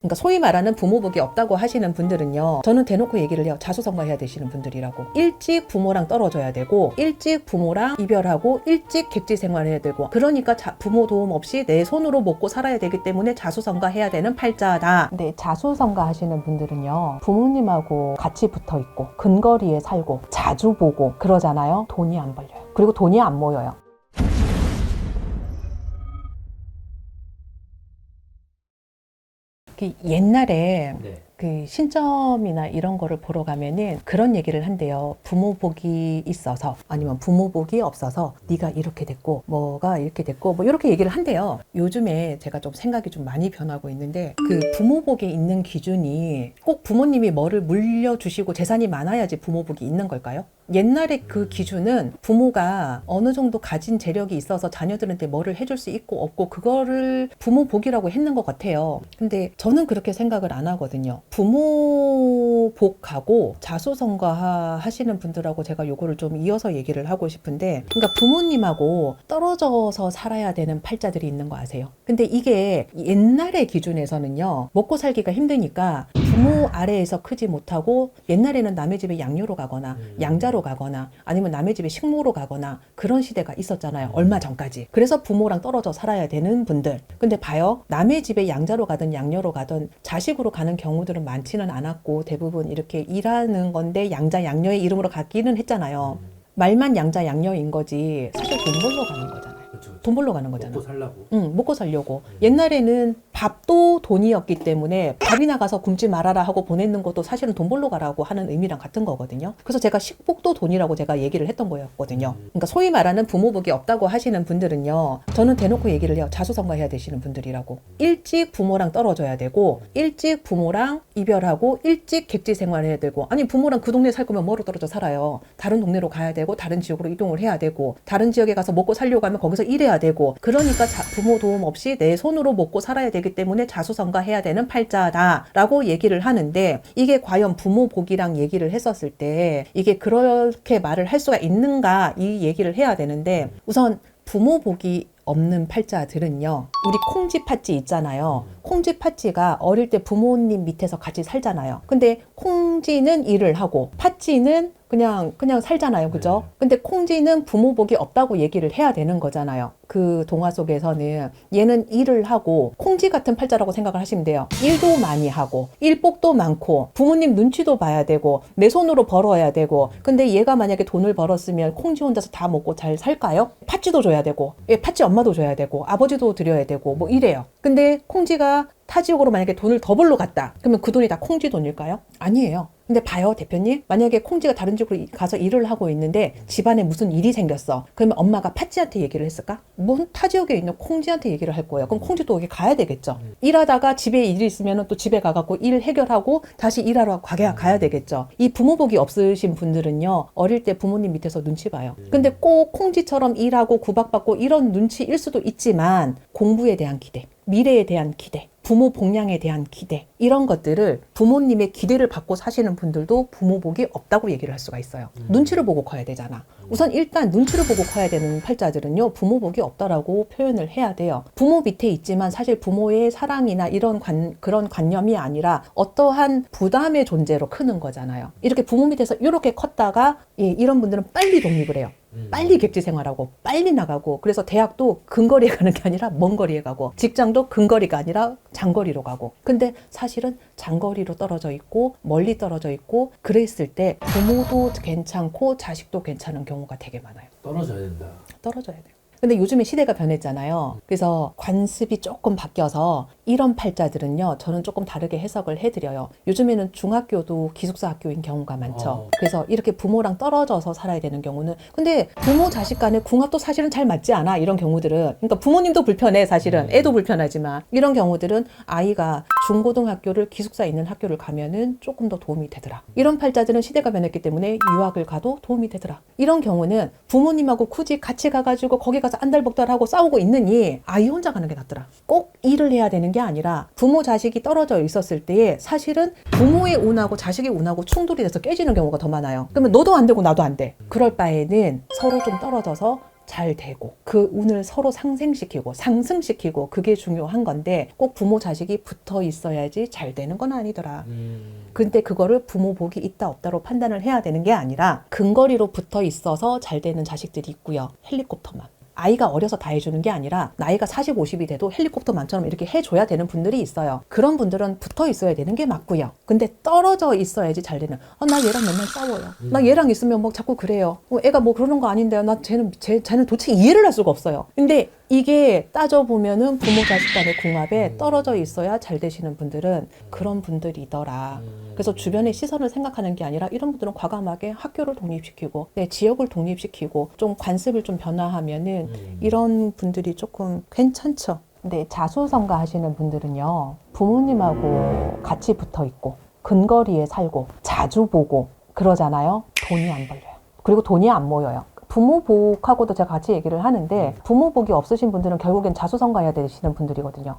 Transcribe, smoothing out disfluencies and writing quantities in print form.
그러니까 소위 말하는 부모복이 없다고 하시는 분들은요, 저는 대놓고 얘기를 해요. 자수성가해야 되시는 분들이라고. 일찍 부모랑 떨어져야 되고, 일찍 부모랑 이별하고, 일찍 객지 생활해야 되고, 그러니까 부모 도움 없이 내 손으로 먹고 살아야 되기 때문에 자수성가해야 되는 팔자다. 근데 자수성가 하시는 분들은요, 부모님하고 같이 붙어 있고 근거리에 살고 자주 보고 그러잖아요. 돈이 안 벌려요. 그리고 돈이 안 모여요. 옛날에 그 신점이나 이런 거를 보러 가면은 그런 얘기를 한대요. 부모복이 있어서 아니면 부모복이 없어서 네가 이렇게 됐고 뭐가 이렇게 됐고 뭐 이렇게 얘기를 한대요. 요즘에 제가 좀 생각이 좀 많이 변하고 있는데, 그 부모복에 있는 기준이 꼭 부모님이 뭐를 물려주시고 재산이 많아야지 부모복이 있는 걸까요? 옛날에 그 기준은 부모가 어느 정도 가진 재력이 있어서 자녀들한테 뭐를 해줄 수 있고 없고 그거를 부모복이라고 했는 것 같아요. 근데 저는 그렇게 생각을 안 하거든요. 부모복하고 자수성가 하시는 분들하고 제가 요거를 좀 이어서 얘기를 하고 싶은데, 그러니까 부모님하고 떨어져서 살아야 되는 팔자들이 있는 거 아세요? 근데 이게 옛날의 기준에서는요, 먹고 살기가 힘드니까 부모 아래에서 크지 못하고 옛날에는 남의 집에 양녀로 가거나 양자로 가거나 아니면 남의 집에 식모로 가거나 그런 시대가 있었잖아요. 얼마 전까지. 그래서 부모랑 떨어져 살아야 되는 분들. 근데 봐요. 남의 집에 양자로 가든 양녀로 가든 자식으로 가는 경우들은 많지는 않았고 대부분 이렇게 일하는 건데 양자 양녀의 이름으로 가기는 했잖아요. 말만 양자 양녀인 거지 사실 돈 벌러 가는 거잖아요. 돈 벌러 가는 거잖아. 먹고 살라고. 응, 먹고 살려고. 옛날에는 밥도 돈이었기 때문에 밥이나 가서 굶지 말아라 하고 보내는 것도 사실은 돈 벌러 가라고 하는 의미랑 같은 거거든요. 그래서 제가 식복도 돈이라고 제가 얘기를 했던 거였거든요. 그러니까 소위 말하는 부모복이 없다고 하시는 분들은요, 저는 대놓고 얘기를 해요. 자수성가해야 되시는 분들이라고. 일찍 부모랑 떨어져야 되고, 일찍 부모랑 이별하고, 일찍 객지 생활해야 되고, 아니 부모랑 그 동네에 살 거면 뭐로 떨어져 살아요. 다른 동네로 가야 되고, 다른 지역으로 이동을 해야 되고, 다른 지역에 가서 먹고 살려고 하면 거기서 일해야 되고, 그러니까 부모 도움 없이 내 손으로 먹고 살아야 되기 때문에 자수성가해야 되는 팔자다라고 얘기를 하는데, 이게 과연 부모복이랑 얘기를 했었을 때 이게 그렇게 말을 할 수가 있는가, 이 얘기를 해야 되는데, 우선 부모복이 없는 팔자들은요, 우리 콩쥐 팥쥐 있잖아요. 콩쥐 팥쥐가 어릴 때 부모님 밑에서 같이 살잖아요. 근데 콩쥐는 일을 하고 팥쥐는 그냥 살잖아요. 그죠? 근데 콩쥐는 부모복이 없다고 얘기를 해야 되는 거잖아요. 그 동화 속에서는 얘는 일을 하고, 콩쥐 같은 팔자라고 생각을 하시면 돼요. 일도 많이 하고 일복도 많고 부모님 눈치도 봐야 되고 내 손으로 벌어야 되고. 근데 얘가 만약에 돈을 벌었으면 콩쥐 혼자서 다 먹고 잘 살까요? 팥쥐도 줘야 되고, 팥쥐 엄마도 줘야 되고 아버지도 드려야 되고 뭐 이래요. 근데 콩쥐가 타 지역으로 만약에 돈을 더 벌러 갔다. 그러면 그 돈이 다 콩쥐 돈일까요? 아니에요. 근데 봐요, 대표님. 만약에 콩쥐가 다른 지역으로 가서 일을 하고 있는데 집안에 무슨 일이 생겼어. 그러면 엄마가 팥쥐한테 얘기를 했을까? 뭔 타 지역에 있는 콩쥐한테 얘기를 할 거예요. 그럼 콩쥐도 거기 가야 되겠죠. 일하다가 집에 일이 있으면 또 집에 가갖고 일 해결하고 다시 일하러 가야 되겠죠. 이 부모복이 없으신 분들은요, 어릴 때 부모님 밑에서 눈치 봐요. 근데 꼭 콩쥐처럼 일하고 구박받고 이런 눈치일 수도 있지만, 공부에 대한 기대, 미래에 대한 기대, 부모 복량에 대한 기대, 이런 것들을 부모님의 기대를 받고 사시는 분들도 부모복이 없다고 얘기를 할 수가 있어요. 눈치를 보고 커야 되잖아. 우선 일단 눈치를 보고 커야 되는 팔자들은요, 부모복이 없다라고 표현을 해야 돼요. 부모 밑에 있지만 사실 부모의 사랑이나 이런 그런 관념이 아니라 어떠한 부담의 존재로 크는 거잖아요. 이렇게 부모 밑에서 이렇게 컸다가 이런 분들은 빨리 독립을 해요. 빨리 객지 생활하고 빨리 나가고, 그래서 대학도 근거리에 가는 게 아니라 먼 거리에 가고, 직장도 근거리가 아니라 장거리로 가고. 근데 사실은 장거리로 떨어져 있고 멀리 떨어져 있고 그랬을 때 부모도 괜찮고 자식도 괜찮은 경우가 되게 많아요. 떨어져야 된다. 떨어져야 돼요. 근데 요즘에 시대가 변했잖아요. 그래서 관습이 조금 바뀌어서 이런 팔자들은요, 저는 조금 다르게 해석을 해드려요. 요즘에는 중학교도 기숙사 학교인 경우가 많죠. 그래서 이렇게 부모랑 떨어져서 살아야 되는 경우는, 근데 부모 자식 간의 궁합도 사실은 잘 맞지 않아, 이런 경우들은. 그러니까 부모님도 불편해, 사실은. 애도 불편하지만. 이런 경우들은 아이가 중고등학교를 기숙사에 있는 학교를 가면은 조금 더 도움이 되더라. 이런 팔자들은 시대가 변했기 때문에 유학을 가도 도움이 되더라. 이런 경우는 부모님하고 굳이 같이 가가지고 거기 가서 안달복달하고 싸우고 있느니 아이 혼자 가는 게 낫더라. 꼭 일을 해야 되는 게 아니라 부모 자식이 떨어져 있었을 때에 사실은 부모의 운하고 자식의 운하고 충돌이 돼서 깨지는 경우가 더 많아요. 그러면 너도 안 되고 나도 안 돼. 그럴 바에는 서로 좀 떨어져서 잘 되고 그 운을 서로 상생시키고 상승시키고 그게 중요한 건데 꼭 부모 자식이 붙어 있어야지 잘 되는 건 아니더라. 근데 그거를 부모 복이 있다 없다로 판단을 해야 되는 게 아니라 근거리로 붙어 있어서 잘 되는 자식들이 있고요. 헬리콥터만. 아이가 어려서 다 해주는 게 아니라 나이가 40, 50이 돼도 헬리콥터만처럼 이렇게 해줘야 되는 분들이 있어요. 그런 분들은 붙어 있어야 되는 게 맞고요. 근데 떨어져 있어야지 잘 되는. 나 얘랑 맨날 싸워요. 나 얘랑 있으면 뭐 자꾸 그래요. 애가 뭐 그러는 거 아닌데요. 나 쟤는 도대체 이해를 할 수가 없어요. 근데 이게 따져보면은 부모 자식 간의 궁합에 떨어져 있어야 잘 되시는 분들은 그런 분들이더라. 그래서 주변의 시선을 생각하는 게 아니라 이런 분들은 과감하게 학교를 독립시키고 내 지역을 독립시키고 좀 관습을 좀 변화하면은 이런 분들이 조금 괜찮죠. 근데 자수성가 하시는 분들은요, 부모님하고 같이 붙어 있고 근거리에 살고 자주 보고 그러잖아요. 돈이 안 벌려요. 그리고 돈이 안 모여요. 부모 복하고도 제가 같이 얘기를 하는데 부모 복이 없으신 분들은 결국엔 자수성가해야 되시는 분들이거든요.